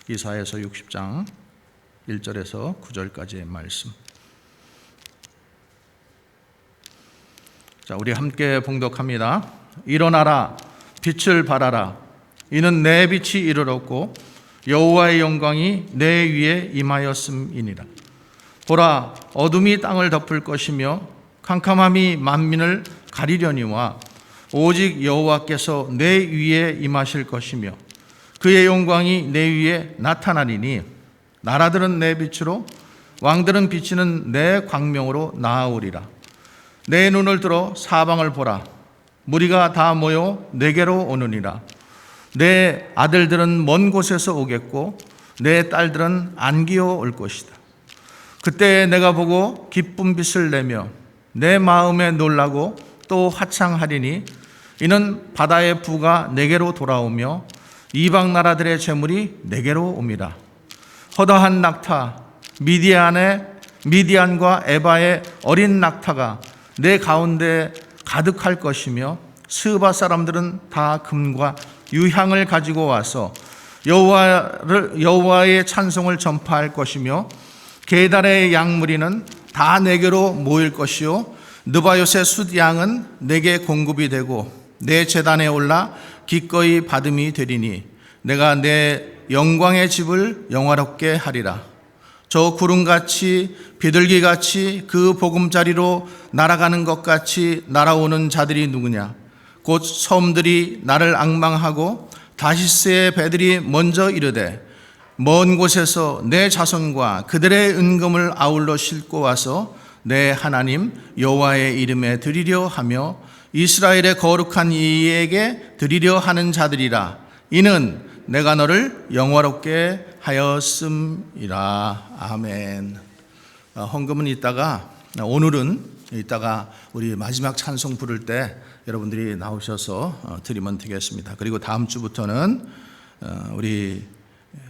이사야서 60장 1절에서 9절까지의 말씀. 자, 우리 함께 봉독합니다. 일어나라, 빛을 발하라. 이는 내 빛이 이르렀고 여호와의 영광이 내 위에 임하였음이니라. 보라, 어둠이 땅을 덮을 것이며 캄캄함이 만민을 가리려니와 오직 여호와께서 내 위에 임하실 것이며 그의 영광이 내 위에 나타나리니 나라들은 내 빛으로 왕들은 비치는 내 광명으로 나아오리라. 내 눈을 들어 사방을 보라. 무리가 다 모여 내게로 오느니라. 내 아들들은 먼 곳에서 오겠고 내 딸들은 안기어 올 것이다. 그때 내가 보고 기쁜 빛을 내며 내 마음에 놀라고 또 화창하리니 이는 바다의 부가 내게로 돌아오며 이방 나라들의 재물이 내게로 옵니다. 허다한 낙타 미디안과 에바의 어린 낙타가 내 가운데 가득할 것이며 스바 사람들은 다 금과 유향을 가지고 와서 여호와의 찬송을 전파할 것이며 게달의 양무리는 다 내게로 모일 것이요 느바요의 숫양은 내게 공급이 되고 내 제단에 올라 기꺼이 받음이 되리니 내가 내 영광의 집을 영화롭게 하리라. 저 구름같이 비둘기같이 그 보금자리로 날아가는 것 같이 날아오는 자들이 누구냐? 곧 섬들이 나를 앙망하고 다시스의 배들이 먼저 이르되 먼 곳에서 내 자손과 그들의 은금을 아울러 싣고 와서 내 하나님 여호와의 이름에 드리려 하며 이스라엘의 거룩한 이에게 드리려 하는 자들이라. 이는 내가 너를 영화롭게 하였음이라. 아멘. 헌금은 오늘은 이따가 우리 마지막 찬송 부를 때 여러분들이 나오셔서 드리면 되겠습니다. 그리고 다음 주부터는 우리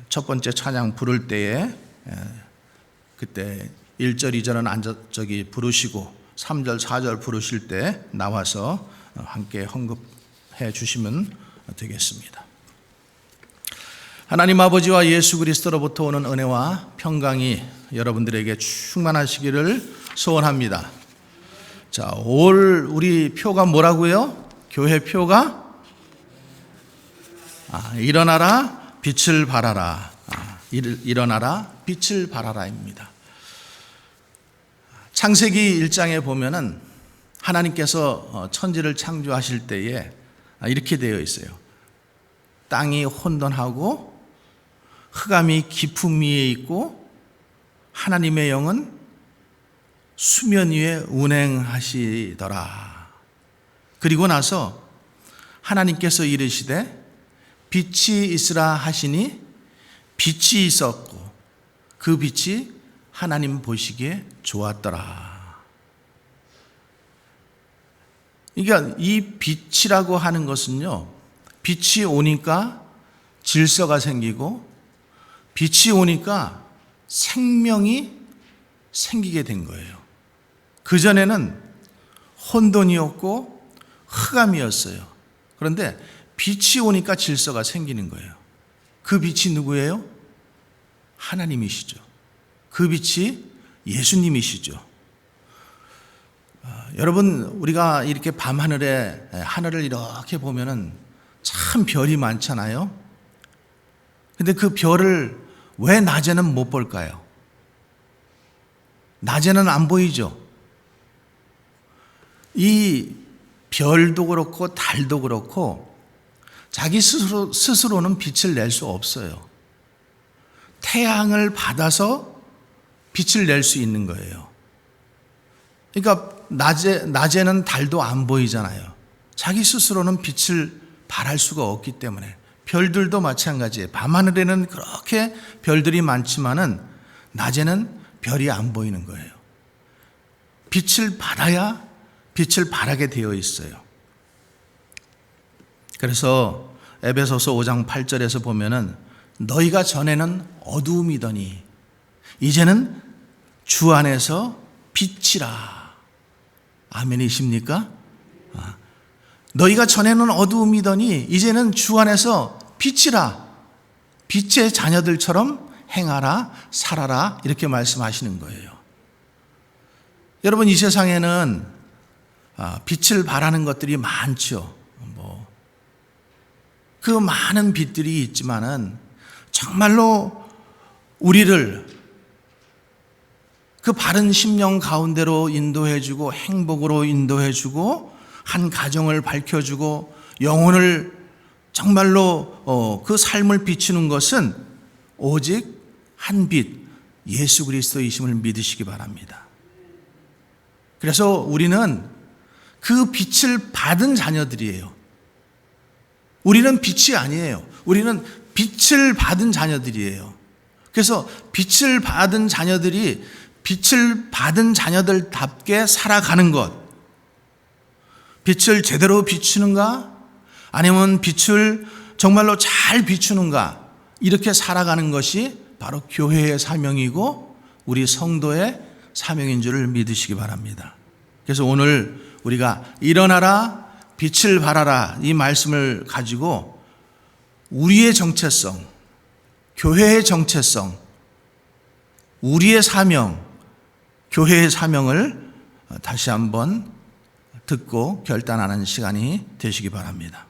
첫 번째 찬양 부를 때에 그때 1절, 2절은 부르시고 3절, 4절 부르실 때 나와서 함께 헌금해 주시면 되겠습니다. 하나님 아버지와 예수 그리스도로부터 오는 은혜와 평강이 여러분들에게 충만하시기를 소원합니다. 자, 올 우리 표가 뭐라고요? 교회 표가 일어나라 빛을 발하라. 일어나라 빛을 발하라입니다. 창세기 1장에 보면은 하나님께서 천지를 창조하실 때에 이렇게 되어 있어요. 땅이 혼돈하고 흑암이 깊음 위에 있고 하나님의 영은 수면 위에 운행하시더라. 그리고 나서 하나님께서 이르시되 빛이 있으라 하시니 빛이 있었고 그 빛이 하나님 보시기에 좋았더라. 그러니까 이 빛이라고 하는 것은요, 빛이 오니까 질서가 생기고 빛이 오니까 생명이 생기게 된 거예요. 그전에는 혼돈이었고 흑암이었어요. 그런데 빛이 오니까 질서가 생기는 거예요. 그 빛이 누구예요? 하나님이시죠. 그 빛이 예수님이시죠. 여러분, 우리가 이렇게 밤하늘에 하늘을 이렇게 보면은 참 별이 많잖아요. 근데 그 별을 왜 낮에는 못 볼까요? 낮에는 안 보이죠. 이 별도 그렇고 달도 그렇고 자기 스스로는 빛을 낼 수 없어요. 태양을 받아서 빛을 낼 수 있는 거예요. 그러니까 낮에는 달도 안 보이잖아요. 자기 스스로는 빛을 발할 수가 없기 때문에 별들도 마찬가지예요. 밤하늘에는 그렇게 별들이 많지만은 낮에는 별이 안 보이는 거예요. 빛을 받아야 빛을 발하게 되어 있어요. 그래서 에베소서 5장 8절에서 보면은 너희가 전에는 어두움이더니 이제는 주 안에서 빛이라. 아멘이십니까? 너희가 전에는 어두움이더니 이제는 주 안에서 빛이라. 빛의 자녀들처럼 행하라, 살아라 이렇게 말씀하시는 거예요. 여러분, 이 세상에는 빛을 발하는 것들이 많죠. 그 많은 빛들이 있지만은 정말로 우리를 그 바른 심령 가운데로 인도해주고 행복으로 인도해주고 한 가정을 밝혀주고 영혼을 정말로 그 삶을 비추는 것은 오직 한 빛, 예수 그리스도이심을 믿으시기 바랍니다. 그래서 우리는 그 빛을 받은 자녀들이에요. 우리는 빛이 아니에요. 우리는 빛을 받은 자녀들이에요. 그래서 빛을 받은 자녀들이 빛을 받은 자녀들답게 살아가는 것, 빛을 제대로 비추는가? 아니면 빛을 정말로 잘 비추는가? 이렇게 살아가는 것이 바로 교회의 사명이고 우리 성도의 사명인 줄을 믿으시기 바랍니다. 그래서 오늘 우리가 일어나라, 빛을 발하라 이 말씀을 가지고 우리의 정체성, 교회의 정체성, 우리의 사명, 교회의 사명을 다시 한번 듣고 결단하는 시간이 되시기 바랍니다.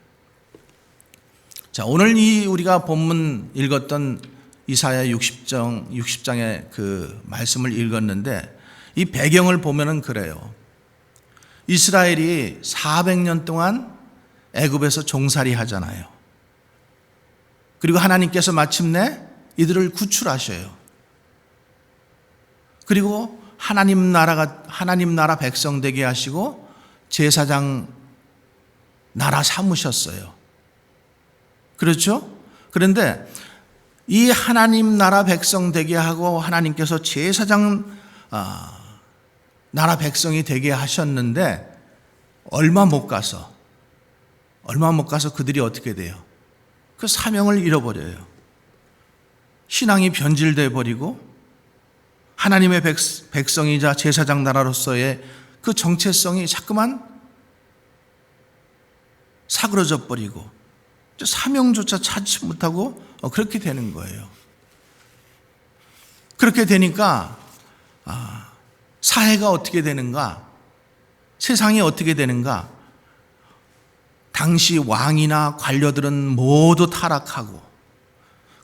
자, 오늘 우리가 본문 읽었던 이사야 60장의 그 말씀을 읽었는데 이 배경을 보면은 그래요. 이스라엘이 400년 동안 애굽에서 종살이 하잖아요. 그리고 하나님께서 마침내 이들을 구출하셔요. 그리고 하나님 나라 백성 되게 하시고 제사장 나라 삼으셨어요. 그렇죠? 그런데 이 하나님 나라 백성 되게 하고 하나님께서 제사장 나라 백성이 되게 하셨는데 얼마 못 가서 그들이 어떻게 돼요? 그 사명을 잃어버려요. 신앙이 변질돼 버리고 하나님의 백성이자 제사장 나라로서의 그 정체성이 자꾸만 사그러져 버리고 사명조차 찾지 못하고 그렇게 되는 거예요. 그렇게 되니까 사회가 어떻게 되는가? 세상이 어떻게 되는가? 당시 왕이나 관료들은 모두 타락하고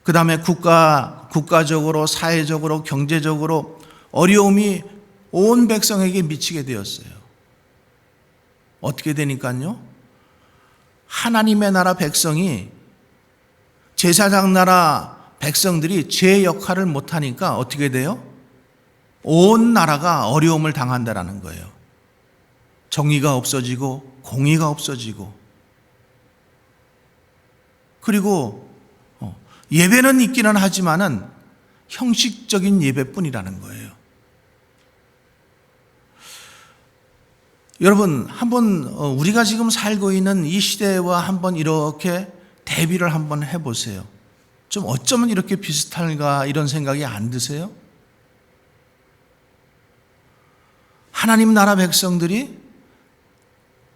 그 다음에 국가적으로 사회적으로 경제적으로 어려움이 온 백성에게 미치게 되었어요. 어떻게 되니까요? 하나님의 나라 백성이 제사장 나라 백성들이 제 역할을 못하니까 어떻게 돼요? 온 나라가 어려움을 당한다라는 거예요. 정의가 없어지고 공의가 없어지고 그리고 예배는 있기는 하지만은 형식적인 예배뿐이라는 거예요. 여러분, 한번 우리가 지금 살고 있는 이 시대와 한번 이렇게 대비를 한번 해보세요. 좀 어쩌면 이렇게 비슷할까 이런 생각이 안 드세요? 하나님 나라 백성들이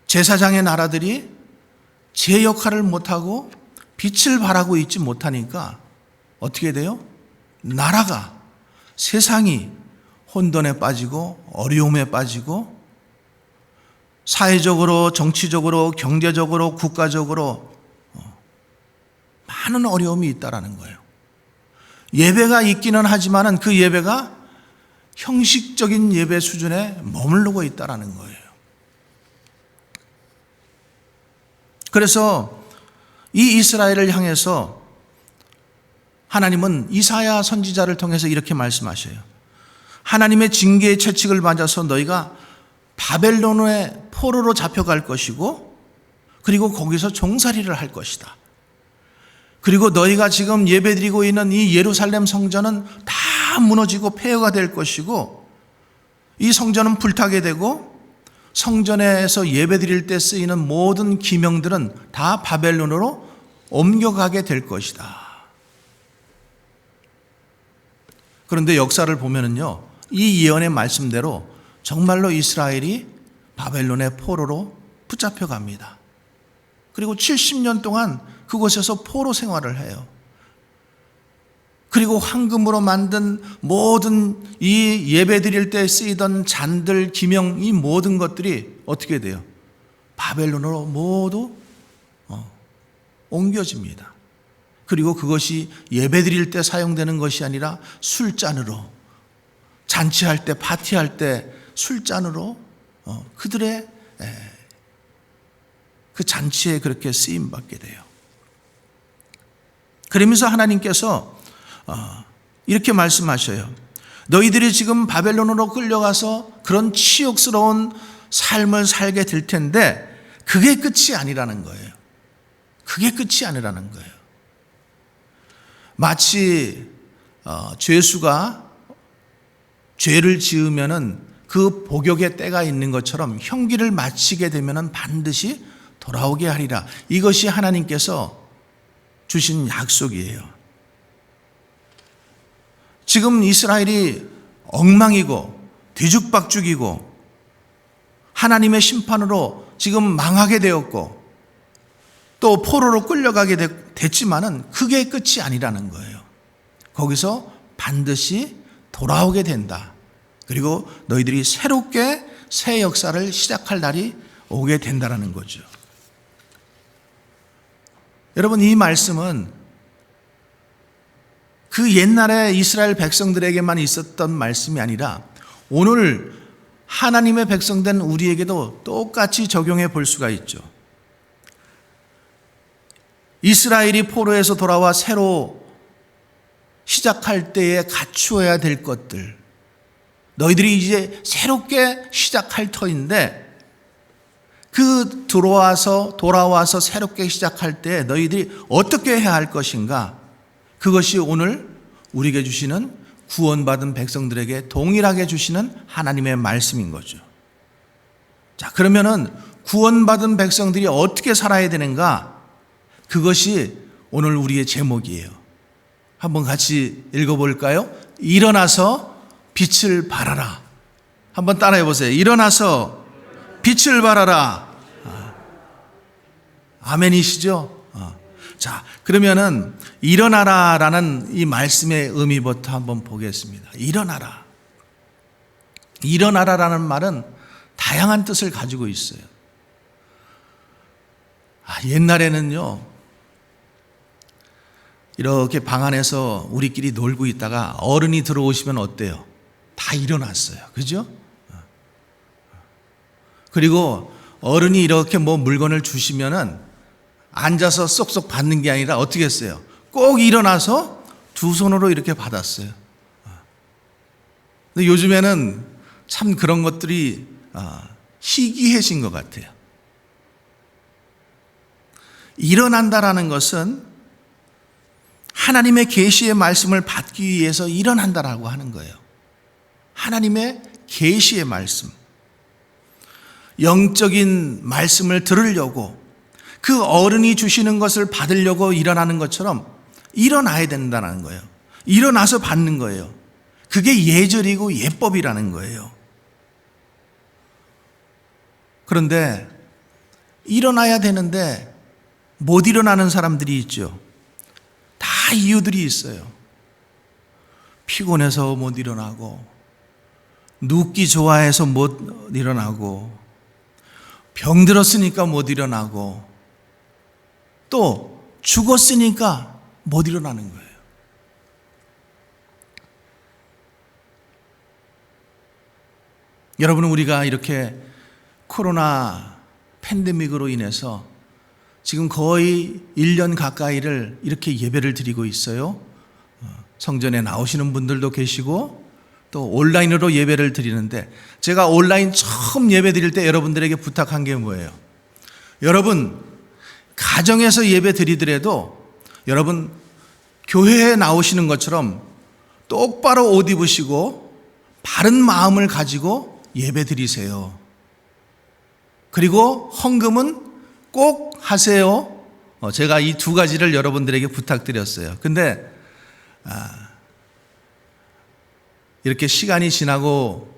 제사장의 나라들이 제 역할을 못하고 빛을 발하고 있지 못하니까 어떻게 돼요? 나라가 세상이 혼돈에 빠지고 어려움에 빠지고 사회적으로 정치적으로 경제적으로 국가적으로 많은 어려움이 있다라는 거예요. 예배가 있기는 하지만은 그 예배가 형식적인 예배 수준에 머무르고 있다라는 거예요. 그래서 이 이스라엘을 향해서 하나님은 이사야 선지자를 통해서 이렇게 말씀하셔요. 하나님의 징계의 채찍을 맞아서 너희가 바벨론의 포로로 잡혀갈 것이고 그리고 거기서 종살이를 할 것이다. 그리고 너희가 지금 예배드리고 있는 이 예루살렘 성전은 다 무너지고 폐허가 될 것이고 이 성전은 불타게 되고 성전에서 예배드릴 때 쓰이는 모든 기명들은 다 바벨론으로 옮겨가게 될 것이다. 그런데 역사를 보면은요, 이 예언의 말씀대로 정말로 이스라엘이 바벨론의 포로로 붙잡혀 갑니다. 그리고 70년 동안 그곳에서 포로 생활을 해요. 그리고 황금으로 만든 모든 이 예배 드릴 때 쓰이던 잔들, 기명, 이 모든 것들이 어떻게 돼요? 바벨론으로 모두 옮겨집니다. 그리고 그것이 예배 드릴 때 사용되는 것이 아니라 술잔으로, 잔치할 때, 파티할 때 술잔으로 그들의 그 잔치에 그렇게 쓰임받게 돼요. 그러면서 하나님께서 이렇게 말씀하셔요. 너희들이 지금 바벨론으로 끌려가서 그런 치욕스러운 삶을 살게 될 텐데 그게 끝이 아니라는 거예요. 그게 끝이 아니라는 거예요. 마치 죄수가 죄를 지으면은 그 복역의 때가 있는 것처럼 형기를 마치게 되면은 반드시 돌아오게 하리라. 이것이 하나님께서 주신 약속이에요. 지금 이스라엘이 엉망이고 뒤죽박죽이고 하나님의 심판으로 지금 망하게 되었고 또 포로로 끌려가게 됐지만은 그게 끝이 아니라는 거예요. 거기서 반드시 돌아오게 된다. 그리고 너희들이 새롭게 새 역사를 시작할 날이 오게 된다라는 거죠. 여러분, 이 말씀은 그 옛날에 이스라엘 백성들에게만 있었던 말씀이 아니라 오늘 하나님의 백성된 우리에게도 똑같이 적용해 볼 수가 있죠. 이스라엘이 포로에서 돌아와 새로 시작할 때에 갖추어야 될 것들, 너희들이 이제 새롭게 시작할 터인데 그 돌아와서 새롭게 시작할 때 너희들이 어떻게 해야 할 것인가? 그것이 오늘 우리에게 주시는 구원받은 백성들에게 동일하게 주시는 하나님의 말씀인 거죠. 자, 그러면은 구원받은 백성들이 어떻게 살아야 되는가? 그것이 오늘 우리의 제목이에요. 한번 같이 읽어볼까요? 일어나서 빛을 발하라. 한번 따라해 보세요. 일어나서 빛을 발하라. 아멘이시죠? 자, 그러면은 일어나라라는 이 말씀의 의미부터 한번 보겠습니다. 일어나라. 일어나라라는 말은 다양한 뜻을 가지고 있어요. 옛날에는요, 이렇게 방 안에서 우리끼리 놀고 있다가 어른이 들어오시면 어때요? 다 일어났어요. 그죠? 그리고 어른이 이렇게 뭐 물건을 주시면은 앉아서 쏙쏙 받는 게 아니라 어떻게 했어요? 꼭 일어나서 두 손으로 이렇게 받았어요. 근데 요즘에는 참 그런 것들이 희귀해진 것 같아요. 일어난다라는 것은 하나님의 계시의 말씀을 받기 위해서 일어난다라고 하는 거예요. 하나님의 계시의 말씀, 영적인 말씀을 들으려고 그 어른이 주시는 것을 받으려고 일어나는 것처럼 일어나야 된다는 거예요. 일어나서 받는 거예요. 그게 예절이고 예법이라는 거예요. 그런데 일어나야 되는데 못 일어나는 사람들이 있죠. 다 이유들이 있어요. 피곤해서 못 일어나고, 눕기 좋아해서 못 일어나고, 병들었으니까 못 일어나고, 또 죽었으니까 못 일어나는 거예요. 여러분, 우리가 이렇게 코로나 팬데믹으로 인해서 지금 거의 1년 가까이를 이렇게 예배를 드리고 있어요. 성전에 나오시는 분들도 계시고 또 온라인으로 예배를 드리는데, 제가 온라인 처음 예배 드릴 때 여러분들에게 부탁한 게 뭐예요? 여러분, 가정에서 예배 드리더라도 여러분 교회에 나오시는 것처럼 똑바로 옷 입으시고 바른 마음을 가지고 예배 드리세요. 그리고 헌금은 꼭 하세요. 제가 이 두 가지를 여러분들에게 부탁드렸어요. 근데 이렇게 시간이 지나고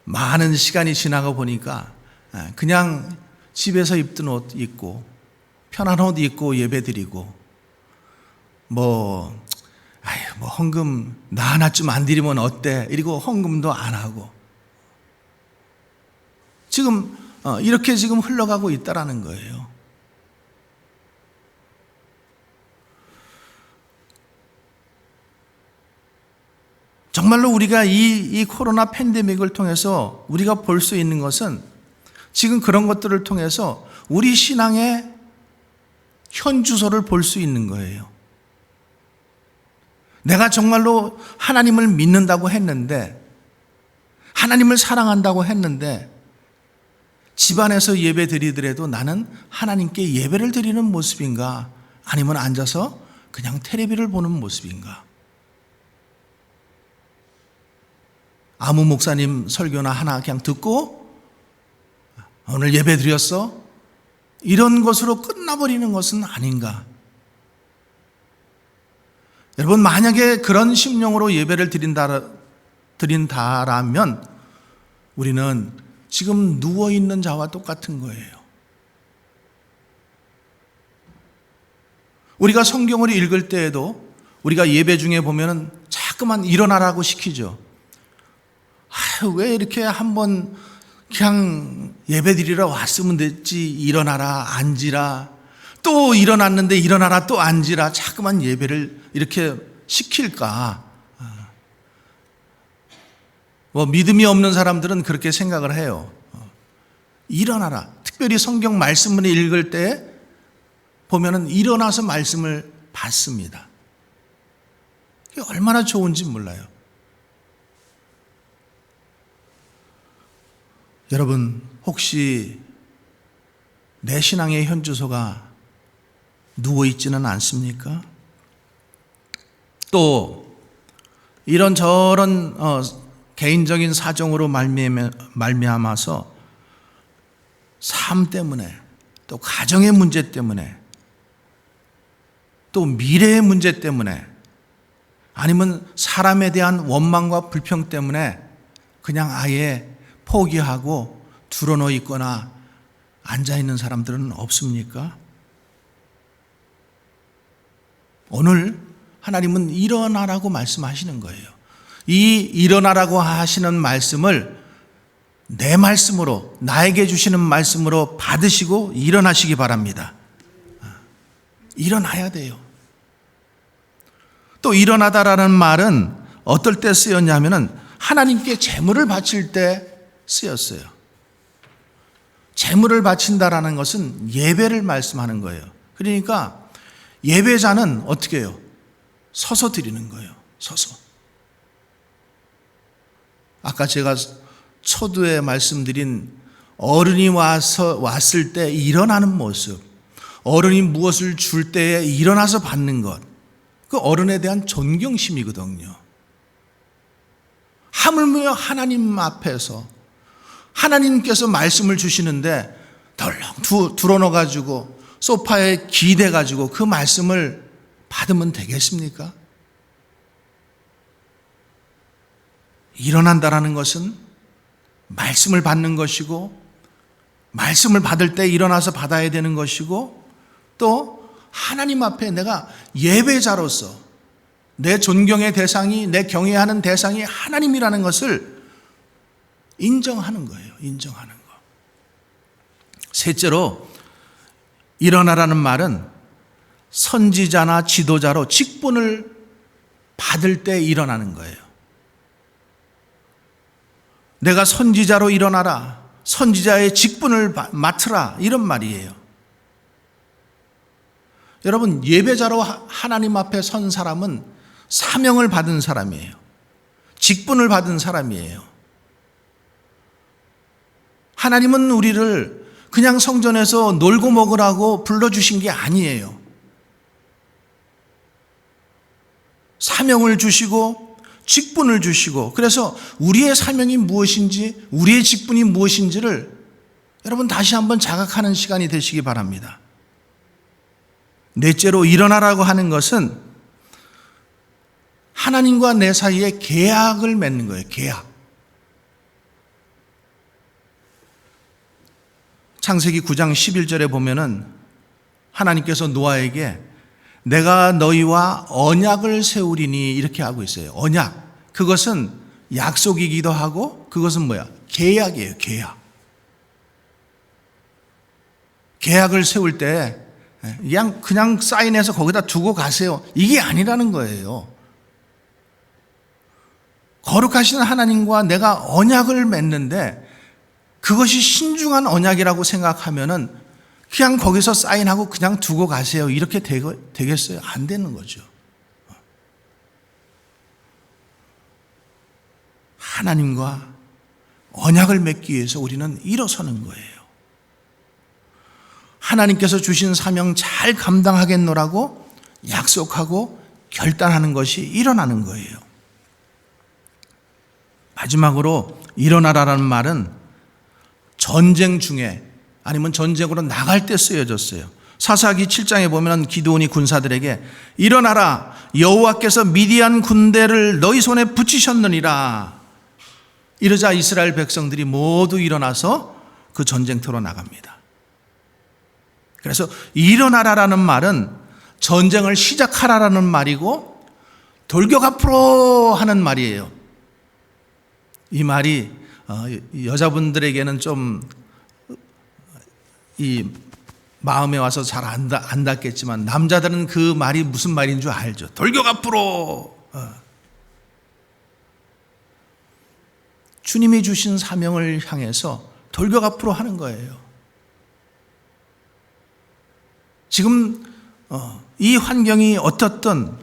많은 시간이 지나고 보니까 그냥 집에서 입던 옷 입고 편한 옷 입고 예배 드리고 뭐 뭐 헌금 나 하나쯤 안 드리면 어때? 이러고 헌금도 안 하고 지금 이렇게 지금 흘러가고 있다라는 거예요. 정말로 우리가 이 코로나 팬데믹을 통해서 우리가 볼 수 있는 것은 지금 그런 것들을 통해서 우리 신앙의 현주소를 볼 수 있는 거예요. 내가 정말로 하나님을 믿는다고 했는데, 하나님을 사랑한다고 했는데, 집안에서 예배 드리더라도 나는 하나님께 예배를 드리는 모습인가? 아니면 앉아서 그냥 텔레비를 보는 모습인가? 아무 목사님 설교나 하나 그냥 듣고 오늘 예배 드렸어? 이런 것으로 끝나버리는 것은 아닌가? 여러분, 만약에 그런 심령으로 예배를 드린다라면 우리는 지금 누워있는 자와 똑같은 거예요. 우리가 성경을 읽을 때에도 우리가 예배 중에 보면은 자꾸만 일어나라고 시키죠. 왜 이렇게 한번 그냥 예배 드리러 왔으면 됐지, 일어나라, 앉으라, 또 일어났는데 일어나라, 또 앉으라, 자꾸만 예배를 이렇게 시킬까? 뭐 믿음이 없는 사람들은 그렇게 생각을 해요. 일어나라. 특별히 성경 말씀을 읽을 때 보면은 일어나서 말씀을 받습니다. 그게 얼마나 좋은지 몰라요. 여러분, 혹시 내 신앙의 현주소가 누워있지는 않습니까? 또 이런저런 개인적인 사정으로 말미암아서 삶 때문에, 또 가정의 문제 때문에, 또 미래의 문제 때문에, 아니면 사람에 대한 원망과 불평 때문에 그냥 아예 포기하고 드러누워 있거나 앉아있는 사람들은 없습니까? 오늘 하나님은 일어나라고 말씀하시는 거예요. 이 일어나라고 하시는 말씀을 내 말씀으로, 나에게 주시는 말씀으로 받으시고 일어나시기 바랍니다. 일어나야 돼요. 또 일어나다라는 말은 어떨 때 쓰였냐면은 하나님께 제물을 바칠 때 쓰였어요. 제물을 바친다라는 것은 예배를 말씀하는 거예요. 그러니까 예배자는 어떻게 해요? 서서 드리는 거예요. 서서. 아까 제가 초두에 말씀드린 어른이 왔을 때 일어나는 모습, 어른이 무엇을 줄 때에 일어나서 받는 것, 그 어른에 대한 존경심이거든요. 하물며 하나님 앞에서 하나님께서 말씀을 주시는데 덜렁 드러넣어가지고 소파에 기대가지고 그 말씀을 받으면 되겠습니까? 일어난다라는 것은 말씀을 받는 것이고, 말씀을 받을 때 일어나서 받아야 되는 것이고, 또 하나님 앞에 내가 예배자로서 내 존경의 대상이, 내 경외하는 대상이 하나님이라는 것을 인정하는 거예요. 인정하는 거. 셋째로, 일어나라는 말은 선지자나 지도자로 직분을 받을 때 일어나는 거예요. 내가 선지자로 일어나라, 선지자의 직분을 맡으라, 이런 말이에요. 여러분, 예배자로 하나님 앞에 선 사람은 사명을 받은 사람이에요. 직분을 받은 사람이에요. 하나님은 우리를 그냥 성전에서 놀고 먹으라고 불러주신 게 아니에요. 사명을 주시고 직분을 주시고, 그래서 우리의 사명이 무엇인지, 우리의 직분이 무엇인지를 여러분 다시 한번 자각하는 시간이 되시기 바랍니다. 넷째로, 일어나라고 하는 것은 하나님과 내 사이에 계약을 맺는 거예요. 계약. 창세기 9장 11절에 보면은 하나님께서 노아에게 내가 너희와 언약을 세우리니 이렇게 하고 있어요. 언약. 그것은 약속이기도 하고 그것은 뭐야? 계약이에요. 계약. 계약을 세울 때 그냥 사인해서 거기다 두고 가세요. 이게 아니라는 거예요. 거룩하신 하나님과 내가 언약을 맺는데 그것이 신중한 언약이라고 생각하면은 그냥 거기서 사인하고 그냥 두고 가세요. 이렇게 되겠어요? 안 되는 거죠. 하나님과 언약을 맺기 위해서 우리는 일어서는 거예요. 하나님께서 주신 사명 잘 감당하겠노라고 약속하고 결단하는 것이 일어나는 거예요. 마지막으로 일어나라라는 말은 전쟁 중에 아니면 전쟁으로 나갈 때 쓰여졌어요. 사사기 7장에 보면 기드온이 군사들에게 일어나라, 여호와께서 미디안 군대를 너희 손에 붙이셨느니라. 이러자 이스라엘 백성들이 모두 일어나서 그 전쟁터로 나갑니다. 그래서 일어나라라는 말은 전쟁을 시작하라라는 말이고 돌격 앞으로 하는 말이에요. 이 말이 여자분들에게는 좀 이 마음에 와서 잘 안 닿겠지만 남자들은 그 말이 무슨 말인 줄 알죠. 돌격 앞으로. 주님이 주신 사명을 향해서 돌격 앞으로 하는 거예요. 지금 이 환경이 어떻든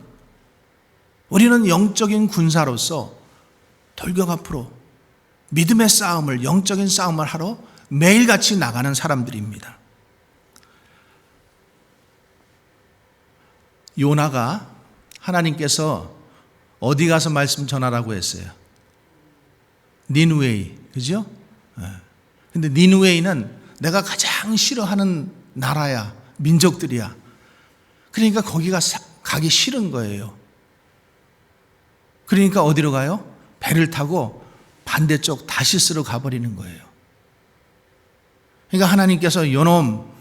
우리는 영적인 군사로서 돌격 앞으로 믿음의 싸움을, 영적인 싸움을 하러 매일같이 나가는 사람들입니다. 요나가 하나님께서 어디 가서 말씀 전하라고 했어요? 니느웨이, 그죠? 근데 니느웨이는 내가 가장 싫어하는 나라야, 민족들이야. 그러니까 거기가 가기 싫은 거예요. 그러니까 어디로 가요? 배를 타고 반대쪽 다시스로 가버리는 거예요. 그러니까 하나님께서 요놈,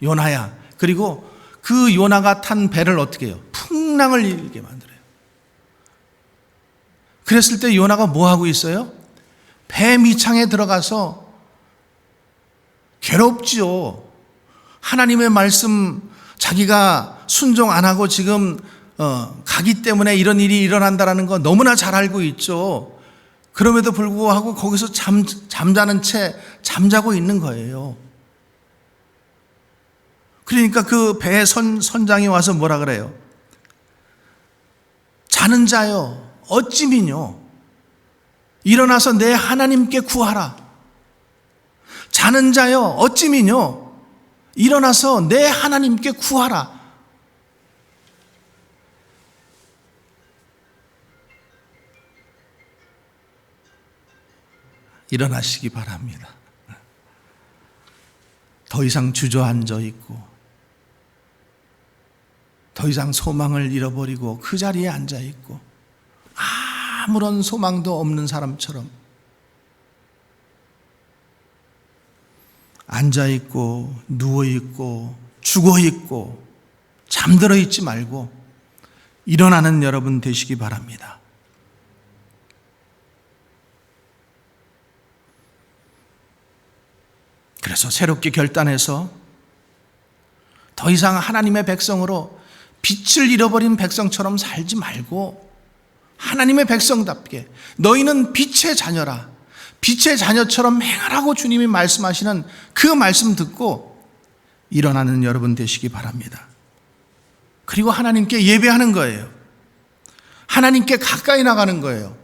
요나야. 그리고 그 요나가 탄 배를 어떻게 해요? 풍랑을 일게 만들어요. 그랬을 때 요나가 뭐 하고 있어요? 배 밑창에 들어가서 괴롭지요. 하나님의 말씀 자기가 순종 안 하고 지금 가기 때문에 이런 일이 일어난다는 거 너무나 잘 알고 있죠. 그럼에도 불구하고 거기서 잠자는 채 잠자고 있는 거예요. 그러니까 그 배의 선장이 와서 뭐라 그래요? 자는 자여 어찌 미뇨? 일어나서 내 하나님께 구하라. 자는 자여 어찌 미뇨? 일어나서 내 하나님께 구하라. 일어나시기 바랍니다. 더 이상 주저앉아 있고 더 이상 소망을 잃어버리고 그 자리에 앉아 있고 아무런 소망도 없는 사람처럼 앉아 있고 누워 있고 죽어 있고 잠들어 있지 말고 일어나는 여러분 되시기 바랍니다. 그래서 새롭게 결단해서 더 이상 하나님의 백성으로 빛을 잃어버린 백성처럼 살지 말고 하나님의 백성답게 너희는 빛의 자녀라. 빛의 자녀처럼 행하라고 주님이 말씀하시는 그 말씀 듣고 일어나는 여러분 되시기 바랍니다. 그리고 하나님께 예배하는 거예요. 하나님께 가까이 나가는 거예요.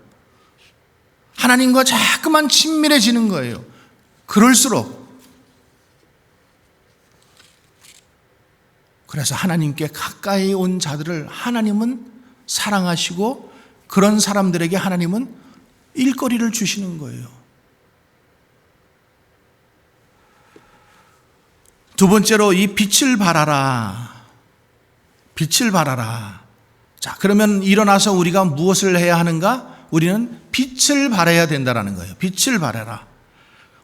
하나님과 자꾸만 친밀해지는 거예요. 그럴수록 그래서 하나님께 가까이 온 자들을 하나님은 사랑하시고 그런 사람들에게 하나님은 일거리를 주시는 거예요. 두 번째로 이 빛을 발하라. 빛을 발하라. 자, 그러면 일어나서 우리가 무엇을 해야 하는가? 우리는 빛을 발해야 된다는 거예요. 빛을 발하라.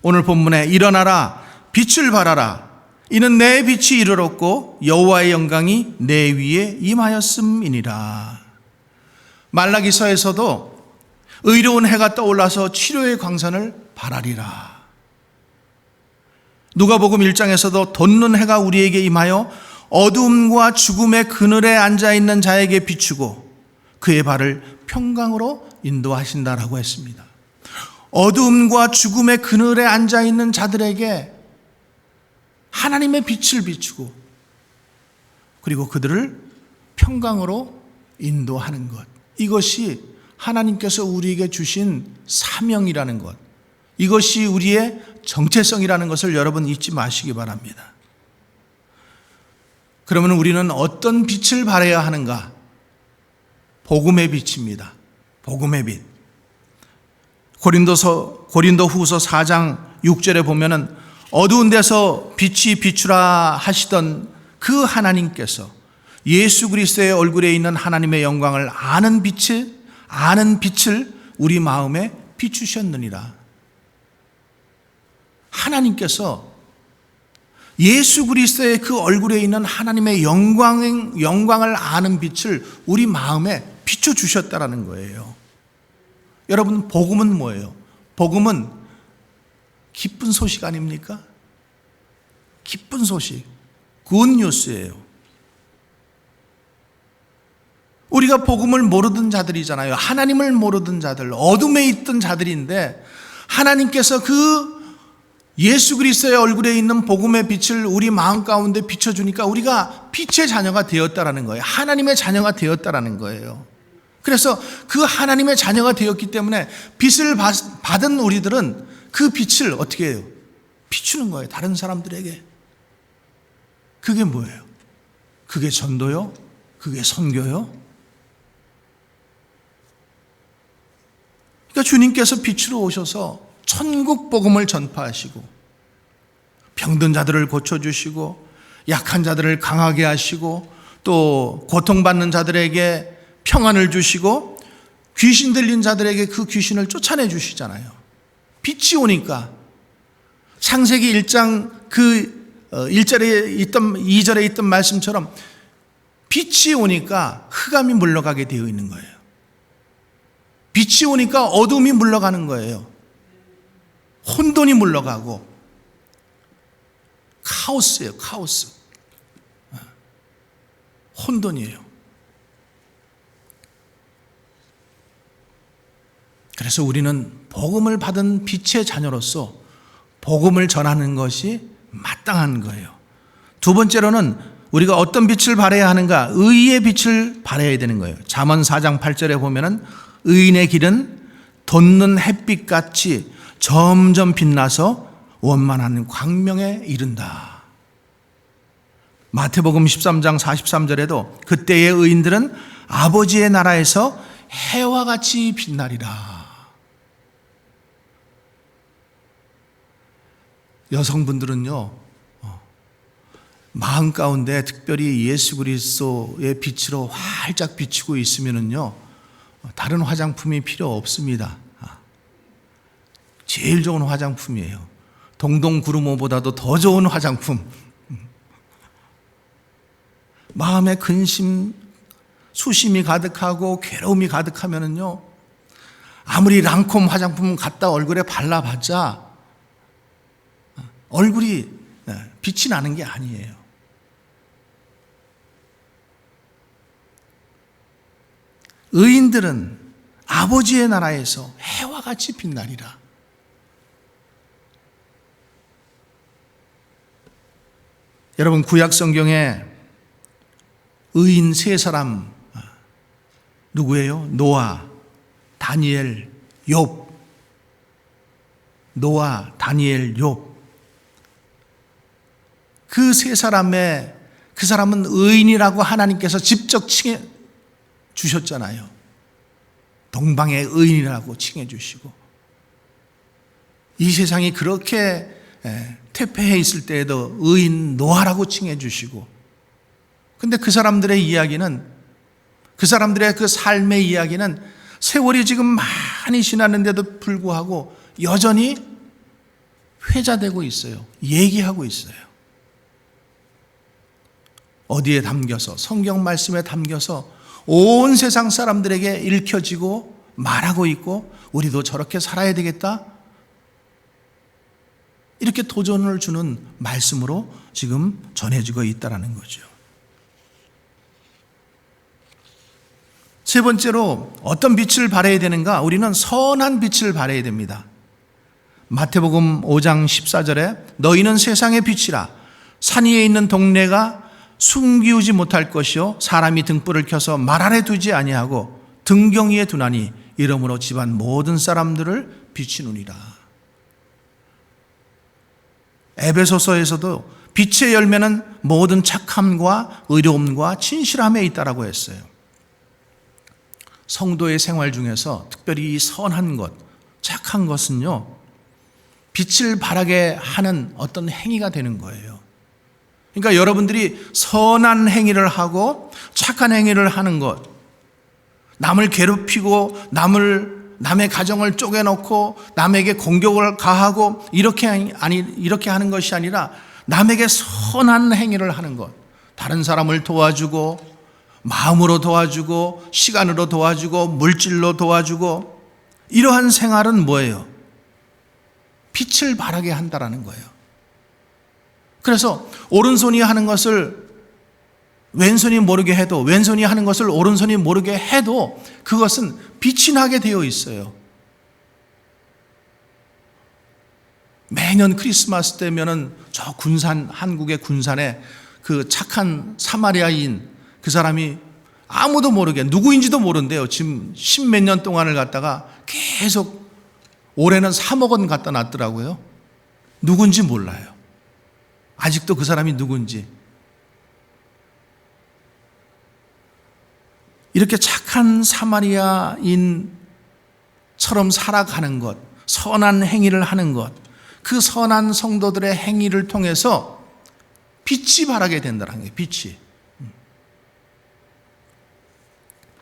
오늘 본문에 일어나라, 빛을 발하라. 이는 내 빛이 이르렀고 여호와의 영광이 내 위에 임하였음이니라. 말라기서에서도 의로운 해가 떠올라서 치료의 광선을 발하리라. 누가복음 1장에서도 돋는 해가 우리에게 임하여 어두움과 죽음의 그늘에 앉아있는 자에게 비추고 그의 발을 평강으로 인도하신다라고 했습니다. 어두움과 죽음의 그늘에 앉아있는 자들에게 하나님의 빛을 비추고 그리고 그들을 평강으로 인도하는 것, 이것이 하나님께서 우리에게 주신 사명이라는 것, 이것이 우리의 정체성이라는 것을 여러분 잊지 마시기 바랍니다. 그러면 우리는 어떤 빛을 발해야 하는가? 복음의 빛입니다. 복음의 빛. 고린도후서 4장 6절에 보면은 어두운 데서 빛이 비추라 하시던 그 하나님께서 예수 그리스도의 얼굴에 있는 하나님의 영광을 아는 빛을 우리 마음에 비추셨느니라. 하나님께서 예수 그리스도의 그 얼굴에 있는 하나님의 영광을 아는 빛을 우리 마음에 비춰주셨다라는 거예요. 여러분, 복음은 뭐예요? 복음은 기쁜 소식 아닙니까? 기쁜 소식, 굿뉴스예요. 우리가 복음을 모르던 자들이잖아요. 하나님을 모르던 자들, 어둠에 있던 자들인데 하나님께서 그 예수 그리스도의 얼굴에 있는 복음의 빛을 우리 마음 가운데 비춰주니까 우리가 빛의 자녀가 되었다라는 거예요. 하나님의 자녀가 되었다라는 거예요. 그래서 그 하나님의 자녀가 되었기 때문에 빛을 받은 우리들은 그 빛을 어떻게 해요? 비추는 거예요. 다른 사람들에게. 그게 뭐예요? 그게 전도요? 그게 선교요? 그러니까 주님께서 빛으로 오셔서 천국 복음을 전파하시고 병든 자들을 고쳐주시고 약한 자들을 강하게 하시고 또 고통받는 자들에게 평안을 주시고 귀신 들린 자들에게 그 귀신을 쫓아내 주시잖아요. 빛이 오니까 창세기 1장 그 2절에 있던 말씀처럼 빛이 오니까 흑암이 물러가게 되어 있는 거예요. 빛이 오니까 어둠이 물러가는 거예요. 혼돈이 물러가고 카오스예요. 카오스. 혼돈이에요. 그래서 우리는 복음을 받은 빛의 자녀로서 복음을 전하는 것이 마땅한 거예요. 두 번째로는 우리가 어떤 빛을 발해야 하는가? 의의 빛을 발해야 되는 거예요. 잠언 4장 8절에 보면은 의인의 길은 돋는 햇빛같이 점점 빛나서 원만한 광명에 이른다. 마태복음 13장 43절에도 그때의 의인들은 아버지의 나라에서 해와 같이 빛나리라. 여성분들은요, 마음 가운데 특별히 예수 그리스도의 빛으로 활짝 비치고 있으면은요, 다른 화장품이 필요 없습니다. 제일 좋은 화장품이에요. 동동구루모보다도 더 좋은 화장품. 마음에 근심, 수심이 가득하고 괴로움이 가득하면은요, 아무리 랑콤 화장품 갖다 얼굴에 발라봤자 얼굴이 빛이 나는 게 아니에요. 의인들은 아버지의 나라에서 해와 같이 빛나리라. 여러분, 구약 성경에 의인 세 사람 누구예요? 노아, 다니엘, 욥. 노아, 다니엘, 욥. 그 세 사람의 그 사람은 의인이라고 하나님께서 직접 칭해 주셨잖아요. 동방의 의인이라고 칭해 주시고 이 세상이 그렇게 퇴폐해 있을 때에도 의인 노아라고 칭해 주시고, 근데 그 사람들의 이야기는, 그 사람들의 그 삶의 이야기는 세월이 지금 많이 지났는데도 불구하고 여전히 회자되고 있어요. 얘기하고 있어요. 어디에 담겨서, 성경 말씀에 담겨서 온 세상 사람들에게 읽혀지고 말하고 있고, 우리도 저렇게 살아야 되겠다, 이렇게 도전을 주는 말씀으로 지금 전해지고 있다는 거죠. 세 번째로 어떤 빛을 발해야 되는가? 우리는 선한 빛을 발해야 됩니다. 마태복음 5장 14절에 너희는 세상의 빛이라. 산 위에 있는 동네가 숨기우지 못할 것이요 사람이 등불을 켜서 말 아래 두지 아니하고 등경 위에 두나니 이러므로 집안 모든 사람들을 비추느니라. 에베소서에서도 빛의 열매는 모든 착함과 의로움과 진실함에 있다라고 했어요. 성도의 생활 중에서 특별히 선한 것, 착한 것은요, 빛을 발하게 하는 어떤 행위가 되는 거예요. 그러니까 여러분들이 선한 행위를 하고 착한 행위를 하는 것, 남을 괴롭히고 남의 가정을 쪼개놓고 남에게 공격을 가하고 이렇게 하는 것이 아니라 남에게 선한 행위를 하는 것, 다른 사람을 도와주고 마음으로 도와주고 시간으로 도와주고 물질로 도와주고, 이러한 생활은 뭐예요? 빛을 발하게 한다라는 거예요. 그래서 오른손이 하는 것을 왼손이 모르게 해도, 왼손이 하는 것을 오른손이 모르게 해도 그것은 빛이 나게 되어 있어요. 매년 크리스마스 때면은 저 군산, 한국의 군산에 그 착한 사마리아인 그 사람이 아무도 모르게, 누구인지도 모른대요. 지금 10몇 년 동안을 갖다가 계속, 올해는 3억 원 갖다 놨더라고요. 누군지 몰라요. 아직도 그 사람이 누군지. 이렇게 착한 사마리아인처럼 살아가는 것, 선한 행위를 하는 것, 그 선한 성도들의 행위를 통해서 빛이 발하게 된다는 거예요. 빛이.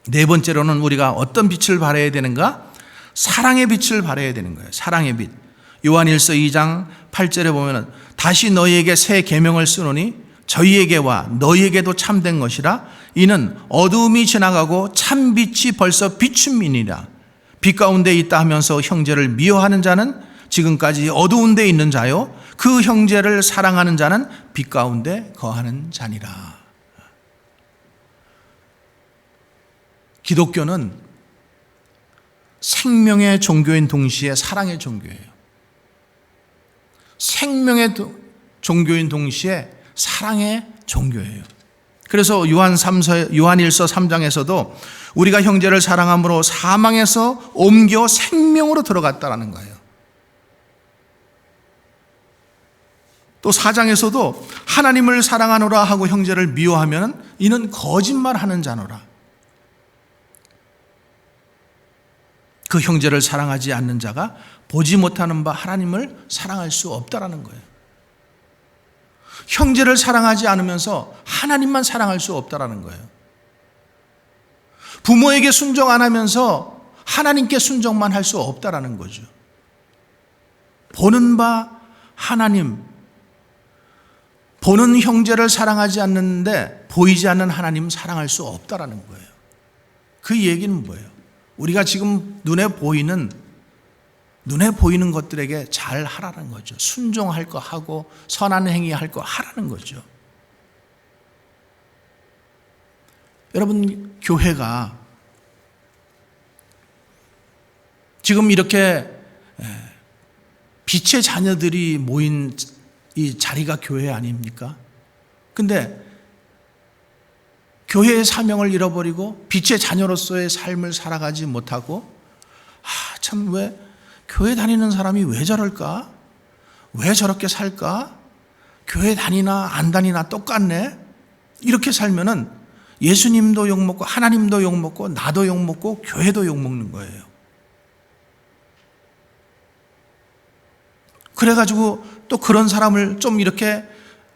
네 번째로는 우리가 어떤 빛을 발해야 되는가? 사랑의 빛을 발해야 되는 거예요. 사랑의 빛. 요한일서 2장 8절에 보면은 다시 너희에게 새 계명을 쓰노니 저희에게와 너희에게도 참된 것이라. 이는 어두움이 지나가고 참 빛이 벌써 비춤이니라. 빛 가운데 있다 하면서 형제를 미워하는 자는 지금까지 어두운 데 있는 자요, 그 형제를 사랑하는 자는 빛 가운데 거하는 자니라. 기독교는 생명의 종교인 동시에 사랑의 종교예요. 생명의 종교인 동시에 사랑의 종교예요. 그래서 요한일서 3장에서도 우리가 형제를 사랑함으로 사망에서 옮겨 생명으로 들어갔다라는 거예요. 또 4장에서도 하나님을 사랑하노라 하고 형제를 미워하면 이는 거짓말하는 자노라. 그 형제를 사랑하지 않는 자가 보지 못하는 바 하나님을 사랑할 수 없다라는 거예요. 형제를 사랑하지 않으면서 하나님만 사랑할 수 없다라는 거예요. 부모에게 순종 안 하면서 하나님께 순종만 할 수 없다라는 거죠. 보는 바 하나님, 보는 형제를 사랑하지 않는데 보이지 않는 하나님 사랑할 수 없다라는 거예요. 그 얘기는 뭐예요? 우리가 지금 눈에 보이는 것들에게 잘 하라는 거죠. 순종할 거 하고 선한 행위 할 거 하라는 거죠. 여러분, 교회가 지금 이렇게 빛의 자녀들이 모인 이 자리가 교회 아닙니까? 근데 교회의 사명을 잃어버리고 빛의 자녀로서의 삶을 살아가지 못하고, 참 왜 교회 다니는 사람이 왜 저럴까? 왜 저렇게 살까? 교회 다니나 안 다니나 똑같네? 이렇게 살면은 예수님도 욕먹고 하나님도 욕먹고 나도 욕먹고 교회도 욕먹는 거예요. 그래가지고 또 그런 사람을 좀 이렇게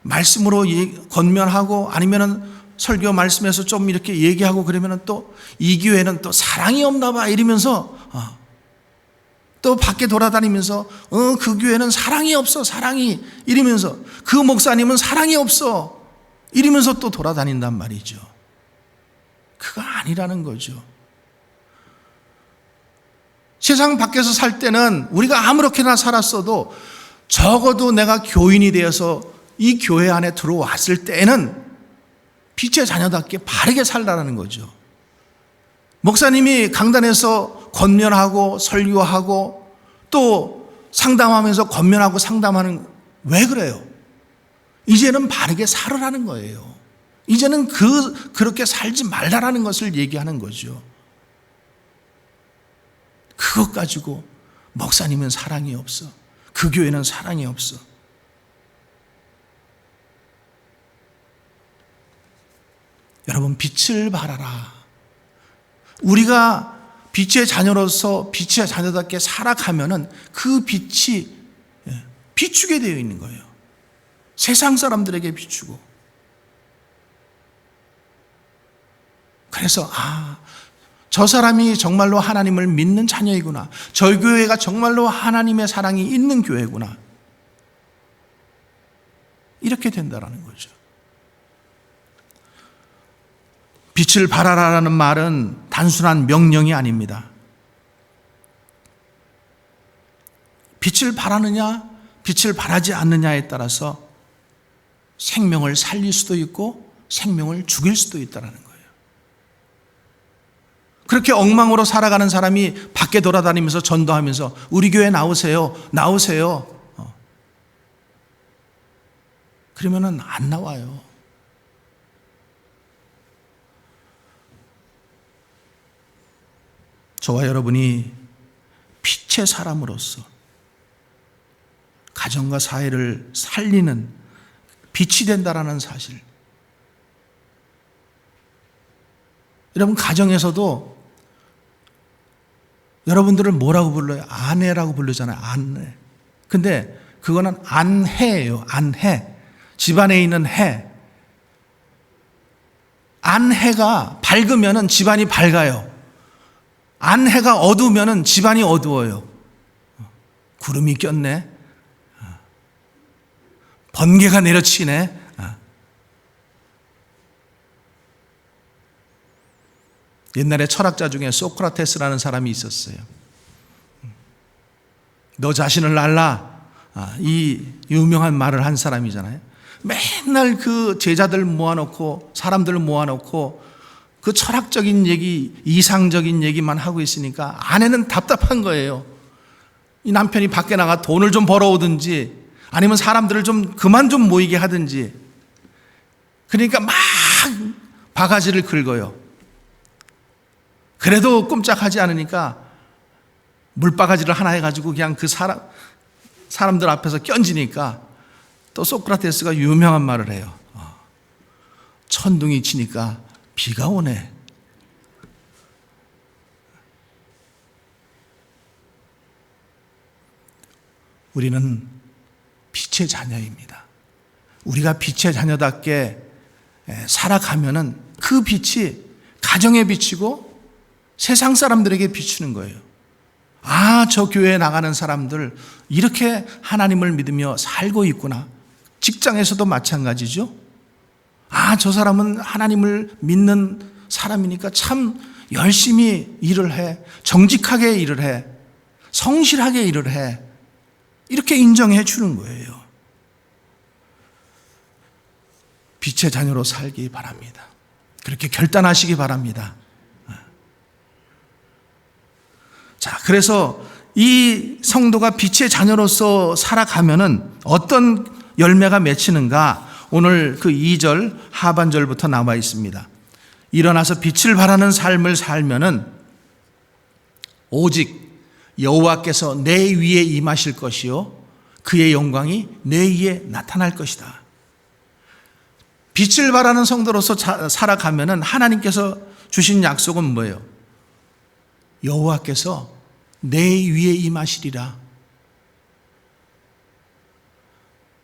말씀으로 권면하고 아니면은 설교 말씀에서 좀 이렇게 얘기하고 그러면은 또 이 교회는 또 사랑이 없나 봐 이러면서 또 밖에 돌아다니면서 그 교회는 사랑이 없어, 사랑이 이러면서 그 목사님은 사랑이 없어 이러면서 또 돌아다닌단 말이죠. 그거 아니라는 거죠. 세상 밖에서 살 때는 우리가 아무렇게나 살았어도 적어도 내가 교인이 되어서 이 교회 안에 들어왔을 때는 빛의 자녀답게 바르게 살라는 거죠. 목사님이 강단에서 권면하고 설교하고 또 상담하면서 권면하고 상담하는, 왜 그래요? 이제는 바르게 살으라는 거예요. 이제는 그렇게 살지 말라라는 것을 얘기하는 거죠. 그것 가지고 목사님은 사랑이 없어, 그 교회는 사랑이 없어. 여러분, 빛을 발하라. 우리가 빛의 자녀로서 빛의 자녀답게 살아가면은 그 빛이 비추게 되어 있는 거예요. 세상 사람들에게 비추고. 그래서 저 사람이 정말로 하나님을 믿는 자녀이구나, 저 교회가 정말로 하나님의 사랑이 있는 교회구나, 이렇게 된다라는 거죠. 빛을 발하라는 말은 단순한 명령이 아닙니다. 빛을 발하느냐 빛을 발하지 않느냐에 따라서 생명을 살릴 수도 있고 생명을 죽일 수도 있다는 거예요. 그렇게 엉망으로 살아가는 사람이 밖에 돌아다니면서 전도하면서 우리 교회 나오세요, 나오세요, 그러면은 안 나와요. 저와 여러분이 빛의 사람으로서 가정과 사회를 살리는 빛이 된다라는 사실. 여러분, 가정에서도 여러분들을 뭐라고 불러요? 아내라고 부르잖아요. 아내. 근데 그거는 안해예요. 안해. 집안에 있는 해. 안해가 밝으면은 집안이 밝아요. 안해가 어두우면은 집안이 어두워요. 구름이 꼈네. 번개가 내려치네. 옛날에 철학자 중에 소크라테스라는 사람이 있었어요. 너 자신을 알라. 이 유명한 말을 한 사람이잖아요. 맨날 그 제자들 모아놓고 사람들 모아놓고 그 철학적인 얘기, 이상적인 얘기만 하고 있으니까 아내는 답답한 거예요. 이 남편이 밖에 나가 돈을 좀 벌어오든지 아니면 사람들을 좀 그만 좀 모이게 하든지. 그러니까 막 바가지를 긁어요. 그래도 꼼짝하지 않으니까 물바가지를 하나 해가지고 그냥 그 사람들 앞에서 껴지니까 또 소크라테스가 유명한 말을 해요. 천둥이 치니까 비가 오네. 우리는 빛의 자녀입니다. 우리가 빛의 자녀답게 살아가면은 그 빛이 가정에 비치고 세상 사람들에게 비추는 거예요. 저 교회에 나가는 사람들 이렇게 하나님을 믿으며 살고 있구나. 직장에서도 마찬가지죠. 저 사람은 하나님을 믿는 사람이니까 참 열심히 일을 해, 정직하게 일을 해, 성실하게 일을 해, 이렇게 인정해 주는 거예요. 빛의 자녀로 살기 바랍니다. 그렇게 결단하시기 바랍니다. 자, 그래서 이 성도가 빛의 자녀로서 살아가면은 어떤 열매가 맺히는가? 오늘 그 2절 하반절부터 나와 있습니다. 일어나서 빛을 발하는 삶을 살면은 오직 여호와께서 내 위에 임하실 것이요 그의 영광이 내 위에 나타날 것이다. 빛을 발하는 성도로서 살아가면은 하나님께서 주신 약속은 뭐예요? 여호와께서 내 위에 임하시리라.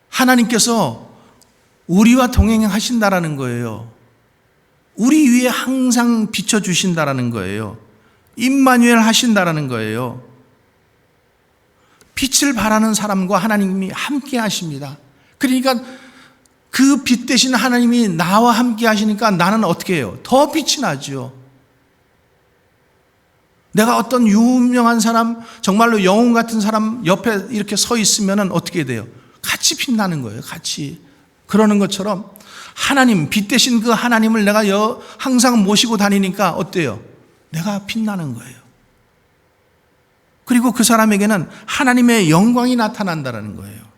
하나님께서 우리와 동행하신다라는 거예요. 우리 위에 항상 비춰주신다라는 거예요. 임마누엘 하신다라는 거예요. 빛을 발하는 사람과 하나님이 함께 하십니다. 그러니까 그 빛 대신 하나님이 나와 함께 하시니까 나는 어떻게 해요? 더 빛이 나죠. 내가 어떤 유명한 사람, 정말로 영웅 같은 사람 옆에 이렇게 서 있으면 어떻게 돼요? 같이 빛나는 거예요. 같이. 그러는 것처럼 하나님, 빛 대신 그 하나님을 내가 항상 모시고 다니니까 어때요? 내가 빛나는 거예요. 그리고 그 사람에게는 하나님의 영광이 나타난다는 거예요.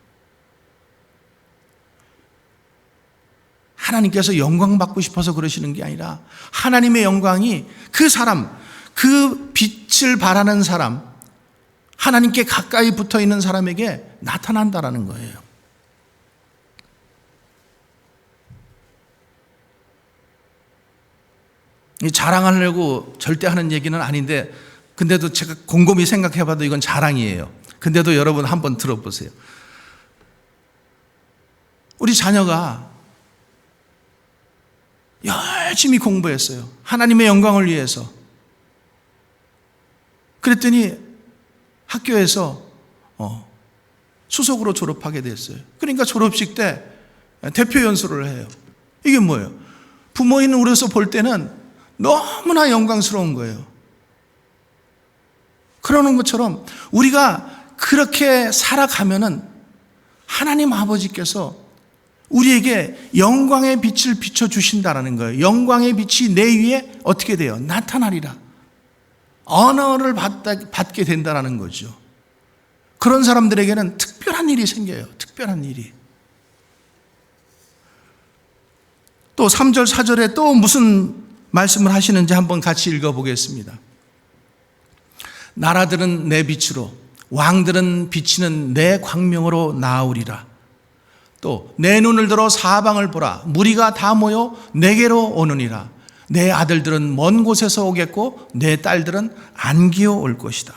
하나님께서 영광 받고 싶어서 그러시는 게 아니라 하나님의 영광이 그 사람, 그 빛을 바라는 사람, 하나님께 가까이 붙어 있는 사람에게 나타난다는 거예요. 자랑하려고 절대 하는 얘기는 아닌데, 근데도 제가 곰곰이 생각해 봐도 이건 자랑이에요. 근데도 여러분 한번 들어보세요. 우리 자녀가 열심히 공부했어요. 하나님의 영광을 위해서. 그랬더니 학교에서 수석으로 졸업하게 됐어요. 그러니까 졸업식 때 대표 연설을 해요. 이게 뭐예요? 부모인 우리로서 볼 때는 너무나 영광스러운 거예요. 그러는 것처럼 우리가 그렇게 살아가면은 하나님 아버지께서 우리에게 영광의 빛을 비춰주신다는 거예요. 영광의 빛이 내 위에 어떻게 돼요? 나타나리라. 언어를 받게 된다는 거죠. 그런 사람들에게는 특별한 일이 생겨요. 특별한 일이. 또 3절, 4절에 또 무슨 말씀을 하시는지 한번 같이 읽어보겠습니다. 나라들은 내 빛으로, 왕들은 비치는 내 광명으로 나으리라. 또 내 눈을 들어 사방을 보라. 무리가 다 모여 내게로 오느니라. 내 아들들은 먼 곳에서 오겠고 내 딸들은 안기어 올 것이다.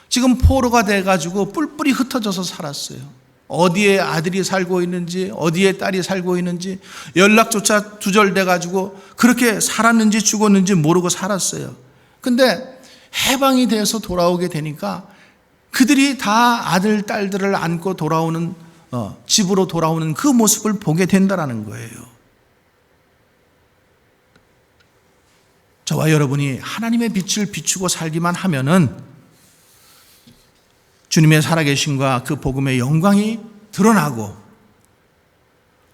지금 포로가 돼가지고 뿔뿔이 흩어져서 살았어요. 어디에 아들이 살고 있는지, 어디에 딸이 살고 있는지 연락조차 두절돼가지고 그렇게 살았는지 죽었는지 모르고 살았어요. 근데 해방이 돼서 돌아오게 되니까 그들이 다 아들, 딸들을 안고 돌아오는, 집으로 돌아오는 그 모습을 보게 된다는 거예요. 저와 여러분이 하나님의 빛을 비추고 살기만 하면은 주님의 살아계심과 그 복음의 영광이 드러나고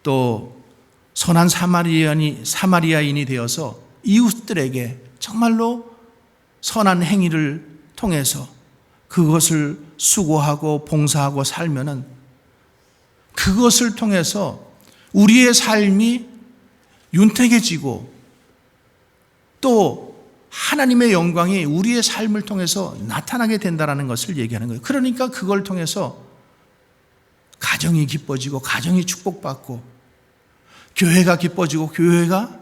또 선한 사마리아인이 되어서 이웃들에게 정말로 선한 행위를 통해서 그것을 수고하고 봉사하고 살면은 그것을 통해서 우리의 삶이 윤택해지고 또 하나님의 영광이 우리의 삶을 통해서 나타나게 된다는 것을 얘기하는 거예요. 그러니까 그걸 통해서 가정이 기뻐지고 가정이 축복받고 교회가 기뻐지고 교회가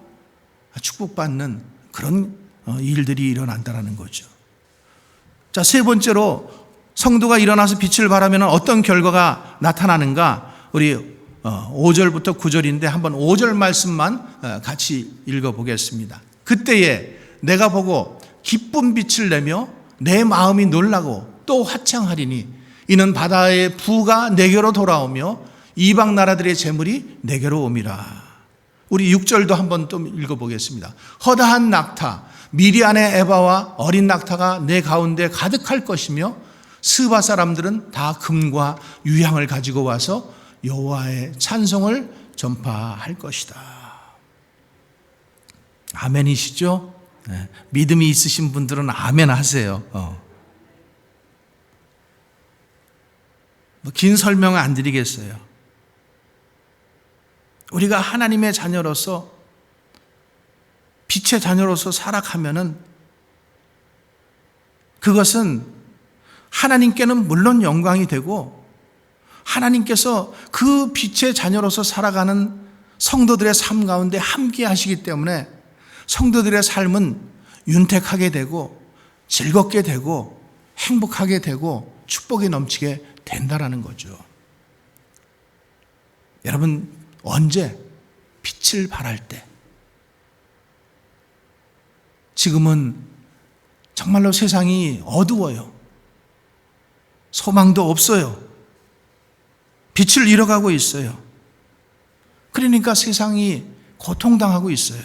축복받는 그런 일들이 일어난다는 거죠. 자, 세 번째로 성도가 일어나서 빛을 발하면 어떤 결과가 나타나는가? 우리 5절부터 9절인데 한번 5절 말씀만 같이 읽어보겠습니다. 그때에 내가 보고 기쁜 빛을 내며 내 마음이 놀라고 또 화창하리니 이는 바다의 부가 내게로 돌아오며 이방 나라들의 재물이 내게로 옴이라. 우리 6절도 한번 또 읽어보겠습니다. 허다한 낙타 미디안의 에바와 어린 낙타가 내 가운데 가득할 것이며 스바 사람들은 다 금과 유향을 가지고 와서 여호와의 찬송을 전파할 것이다. 아멘이시죠? 네. 믿음이 있으신 분들은 아멘 하세요. 긴 설명은 안 드리겠어요. 우리가 하나님의 자녀로서 빛의 자녀로서 살아가면은 그것은 하나님께는 물론 영광이 되고 하나님께서 그 빛의 자녀로서 살아가는 성도들의 삶 가운데 함께 하시기 때문에 성도들의 삶은 윤택하게 되고 즐겁게 되고 행복하게 되고 축복이 넘치게 된다라는 거죠. 여러분 언제 빛을 발할 때? 지금은 정말로 세상이 어두워요. 소망도 없어요. 빛을 잃어가고 있어요. 그러니까 세상이 고통당하고 있어요.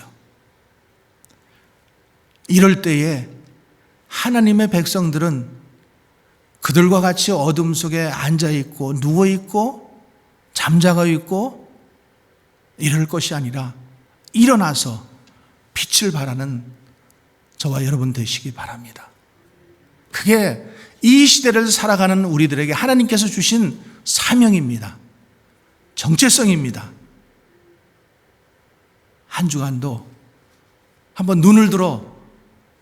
이럴 때에 하나님의 백성들은 그들과 같이 어둠 속에 앉아있고 누워있고 잠자고 있고 이럴 것이 아니라 일어나서 빛을 발하는 저와 여러분 되시기 바랍니다. 그게 이 시대를 살아가는 우리들에게 하나님께서 주신 사명입니다. 정체성입니다. 한 주간도 한번 눈을 들어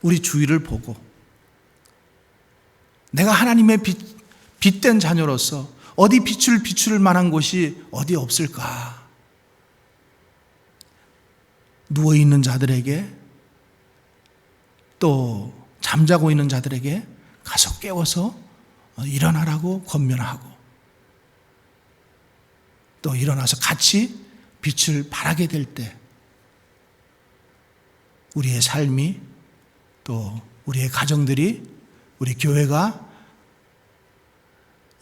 우리 주위를 보고 내가 하나님의 빛된 자녀로서 어디 빛을 비출 만한 곳이 어디 없을까? 누워있는 자들에게 또 잠자고 있는 자들에게 가서 깨워서 일어나라고 권면하고 또 일어나서 같이 빛을 발하게 될 때 우리의 삶이 또 우리의 가정들이 우리 교회가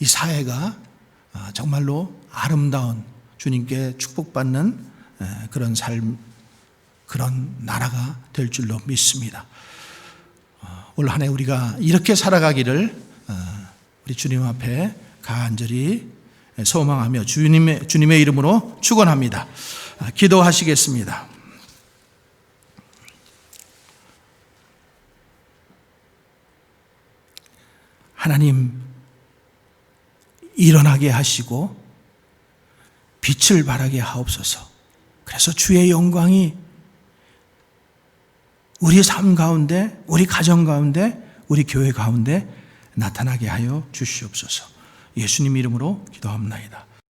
이 사회가 정말로 아름다운 주님께 축복받는 그런 삶, 그런 나라가 될 줄로 믿습니다. 올 한 해 우리가 이렇게 살아가기를 우리 주님 앞에 간절히 소망하며 주님의 이름으로 축원합니다. 기도하시겠습니다. 하나님, 일어나게 하시고 빛을 발하게 하옵소서. 그래서 주의 영광이 우리 삶 가운데, 우리 가정 가운데, 우리 교회 가운데 나타나게 하여 주시옵소서. 예수님 이름으로 기도합나이다.